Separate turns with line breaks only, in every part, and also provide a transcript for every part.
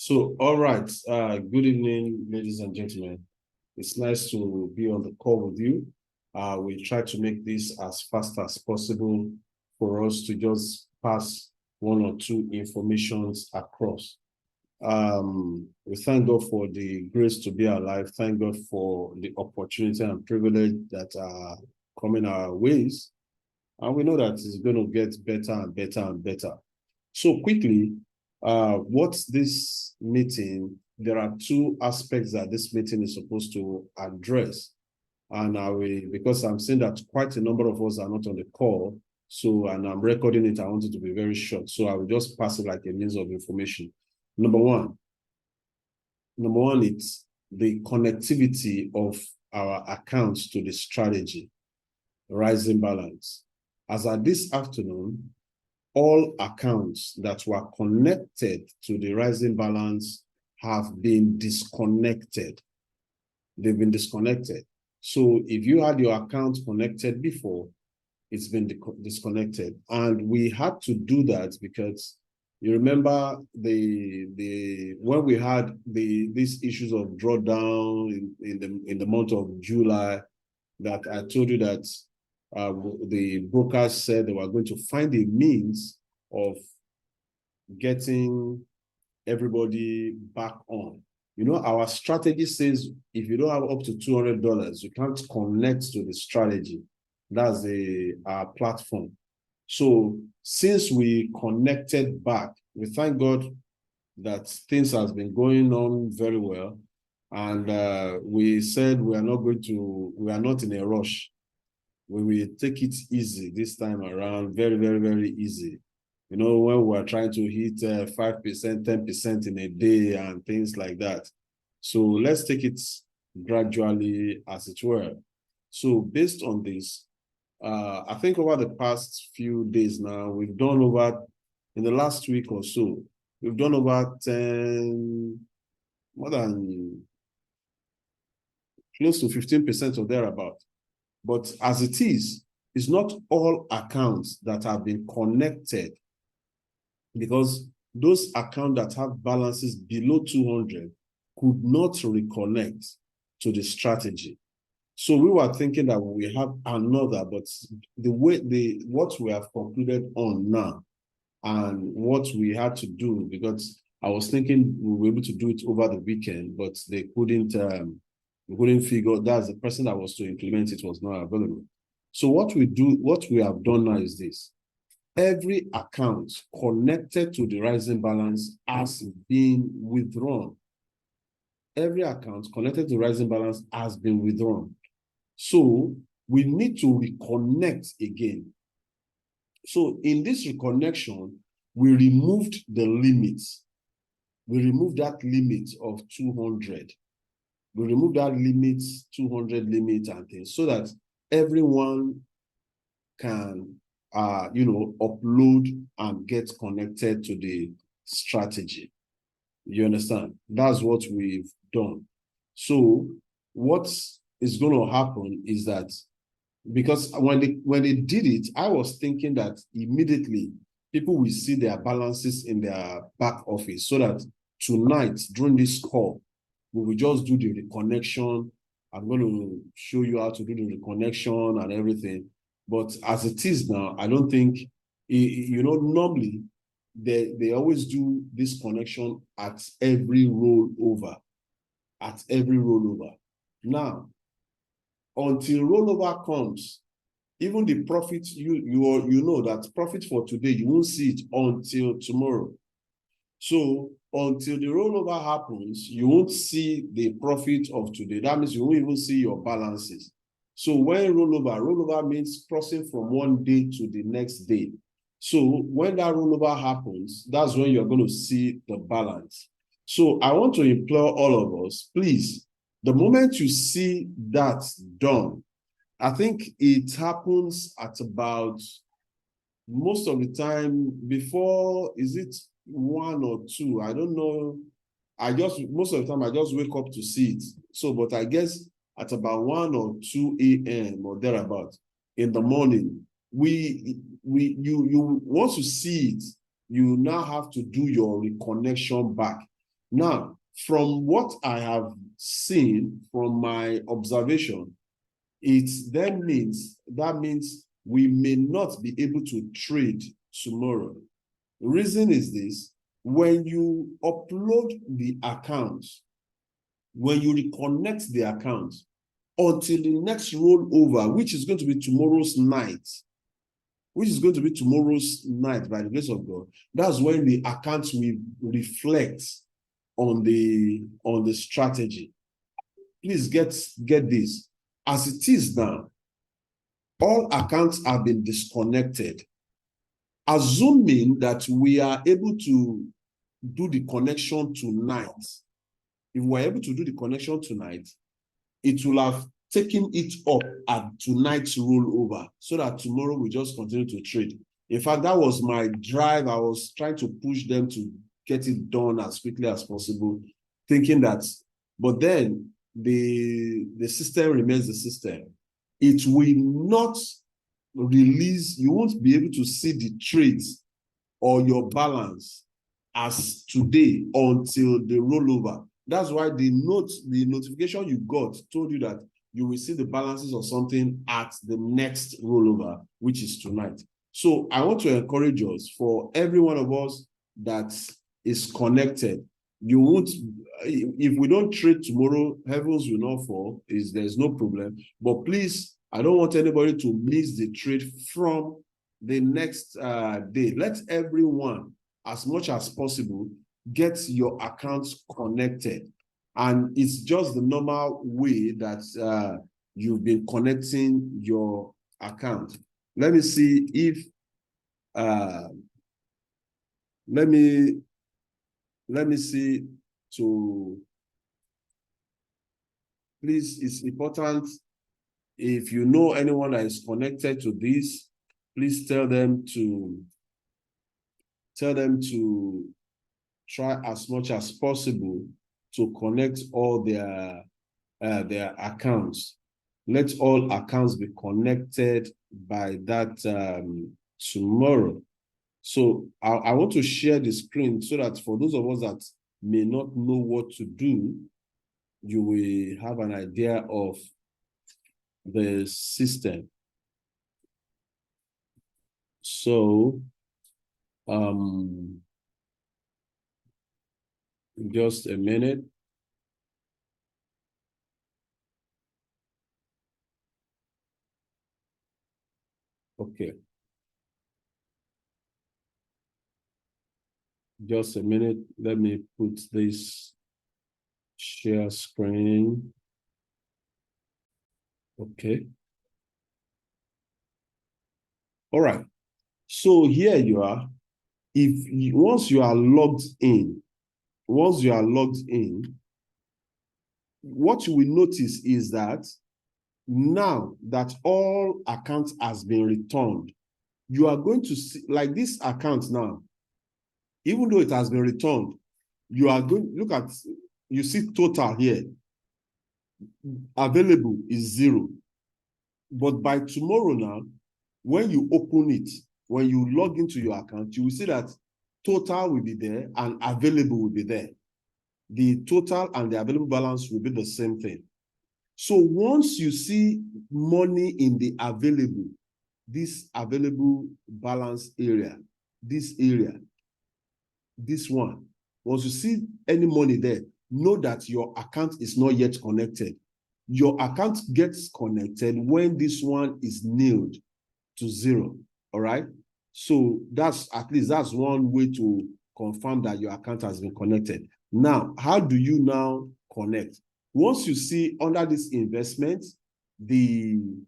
So, all right. Good evening, ladies and gentlemen. It's nice to be on the call with you. We try to make this as fast as possible for us to just pass one or two informations across. We thank God for the grace to be alive. Thank God for the opportunity and privilege that are coming our ways. And we know that it's going to get better and better and better. So quickly, what's this meeting? There are two aspects that this meeting is supposed to address. And because I'm seeing that quite a number of us are not on the call, and I'm recording it, I want it to be very short. So I will just pass it like a means of information. Number one, it's the connectivity of our accounts to the strategy, rising balance. As at this afternoon, all accounts that were connected to the rising balance have been disconnected. They've been disconnected. So if you had your account connected before, it's been disconnected. And we had to do that because you remember when we had these issues of drawdown in the month of July, that I told you that the brokers said they were going to find a means of getting everybody back on. You know, our strategy says if you don't have up to $200, you can't connect to the strategy. That's our platform. So since we connected back, we thank God that things has been going on very well. And we said we are not in a rush. We will take it easy this time around, very, very, very easy. You know, when we are trying to hit 5%, 10% in a day and things like that. So let's take it gradually, as it were. So based on this, I think over the past few days now, we've done in the last week or so, we've done over 10, more than close to 15% or thereabout. But as it is, it's not all accounts that have been connected, because those accounts that have balances below 200 could not reconnect to the strategy. So we were thinking that we have another, but what we have concluded on now and what we had to do, because I was thinking we were able to do it over the weekend, but they couldn't figure. That's the person that was to implement it was not available. So what we have done now is this: every account connected to the rising balance has been withdrawn. Every account connected to the rising balance has been withdrawn. So we need to reconnect again. So in this reconnection, we removed the limits. We removed that limit of 200. We remove that limit, 200 limit and things, so that everyone can, upload and get connected to the strategy. You understand? That's what we've done. So what is going to happen is that, because when they did it, I was thinking that immediately people will see their balances in their back office, so that tonight during this call, we will just do the reconnection. I'm going to show you how to do the reconnection and everything. But as it is now, I don't think, normally they always do this connection at every rollover. At every rollover. Now, until rollover comes, even the profit, you know that profit for today, you won't see it until tomorrow. So until the rollover happens, you won't see the profit of today. That means you won't even see your balances. So when rollover means crossing from one day to the next day. So when that rollover happens, that's when you're going to see the balance. So I want to implore all of us, please, the moment you see that done, I think it happens at about, most of the time before, is it 1 or 2? I don't know. Most of the time I just wake up to see it. So, but I guess at about 1 or 2 a.m. or thereabout in the morning, you once you see it, you now have to do your reconnection back. Now, from what I have seen from my observation, that means we may not be able to trade tomorrow. The reason is this: when you upload the account, when you reconnect the account until the next rollover, which is going to be tomorrow's night, by the grace of God, that's when the account will reflect on the strategy. Please get this. As it is now, all accounts have been disconnected. Assuming that we are able to do the connection tonight, if we're able to do the connection tonight, it will have taken it up at tonight's rollover so that tomorrow we just continue to trade. In fact, that was my drive. I was trying to push them to get it done as quickly as possible, thinking that, but then the system remains the system. It will not release, you won't be able to see the trades or your balance as today until the rollover. That's why the notification you got told you that you will see the balances or something at the next rollover, which is tonight. So I want to encourage us, for every one of us that is connected, you won't, if we don't trade tomorrow, heavens will not fall, there's no problem. But please, I don't want anybody to miss the trade from the next day. Let everyone, as much as possible, get your accounts connected. And it's just the normal way that you've been connecting your account. Let me see if let me see to, please, it's important, if you know anyone that is connected to this, please tell them to try as much as possible to connect all their accounts. Let all accounts be connected by that tomorrow. So I want to share the screen so that for those of us that may not know what to do, you will have an idea of the system. So just a minute. Okay. Just a minute. Let me put this share screen. Okay. All right. So here you are. Once you are logged in, what you will notice is that now that all accounts has been returned, you are going to see, like this account now, even though it has been returned, you are going, look at, you see total here, available is 0. But by tomorrow now, when you open it, when you log into your account, you will see that total will be there and available will be there. The total and the available balance will be the same thing. So once you see money in the available, this available balance area, this area, this one, once you see any money there, know that your account is not yet connected. Your account gets connected when this one is nailed to 0. All right. So that's, at least that's one way to confirm that your account has been connected. Now, how do you now connect? Once you see under this investment, you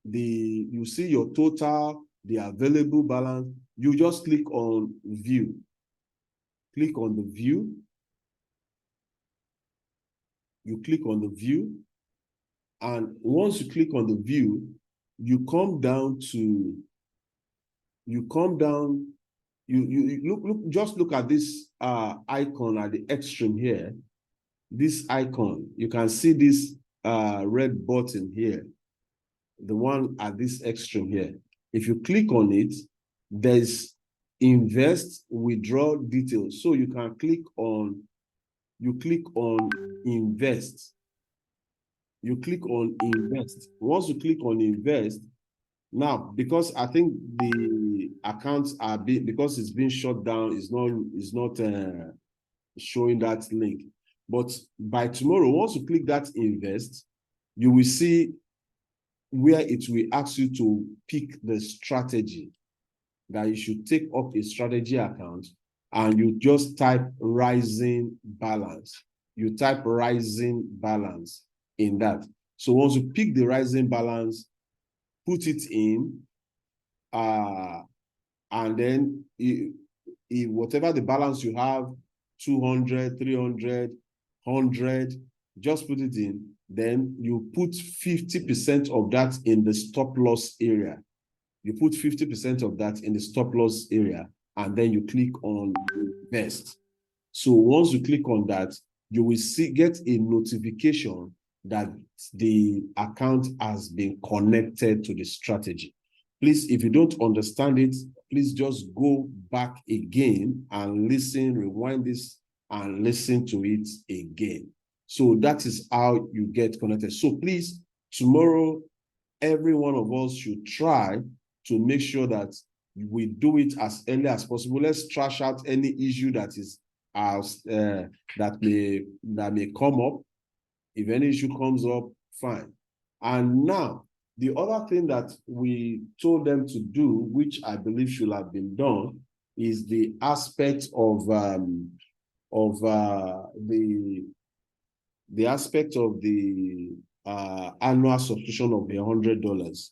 see your total, the available balance, you just click on view. Click on the view. You click on the view. And once you click on the view, you come down, just look at this icon at the extreme here. This icon, you can see this red button here, the one at this extreme here. If you click on it, there's invest, withdraw details. So you can click on you click on invest. You click on invest. Once you click on invest, now, because I think the accounts are being, because it's been shut down, it's not showing that link. But by tomorrow, once you click that invest, you will see where it will ask you to pick the strategy that you should take up a strategy account, and you just type rising balance. You type rising balance in that. So once you pick the rising balance, put it in, and then whatever the balance you have, 200, 300, 100, just put it in. Then you put 50% of that in the stop loss area. You put 50% of that in the stop loss area, and then you click on invest. So once you click on that, you will get a notification that the account has been connected to the strategy. Please, if you don't understand it, please just go back again and listen, rewind this and listen to it again. So that is how you get connected. So please, tomorrow, every one of us should try to make sure that we do it as early as possible. Let's trash out any issue that is that may come up. If any issue comes up, fine. And now, the other thing that we told them to do, which I believe should have been done, is the aspect of the aspect of the annual subscription of $100.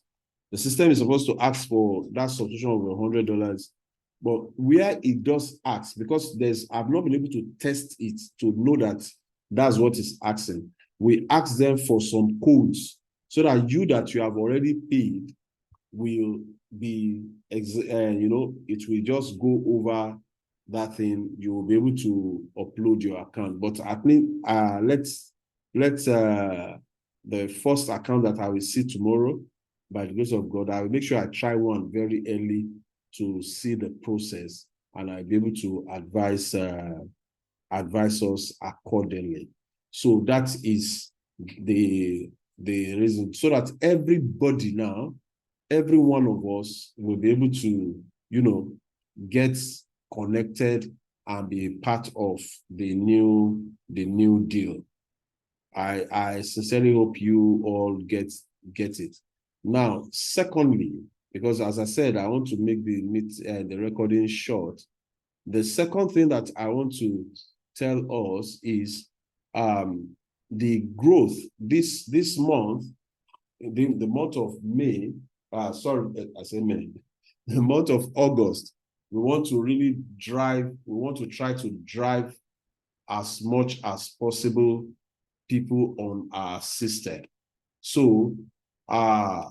The system is supposed to ask for that subscription of $100, but where it does ask, because I've not been able to test it to know that that's what it's asking. We ask them for some codes so that you have already paid will be, it will just go over that thing. You will be able to upload your account. But I think let's the first account that I will see tomorrow, by the grace of God, I will make sure I try one very early to see the process, and I'll be able to advise us accordingly. So that is the reason, so that everybody now, every one of us will be able to, get connected and be part of the new deal. I sincerely hope you all get it. Now, secondly, because as I said, I want to make the recording short. The second thing that I want to tell us is the growth this month, the month of May. Sorry, I said May. The month of August, we want to try to drive as much as possible people on our system. So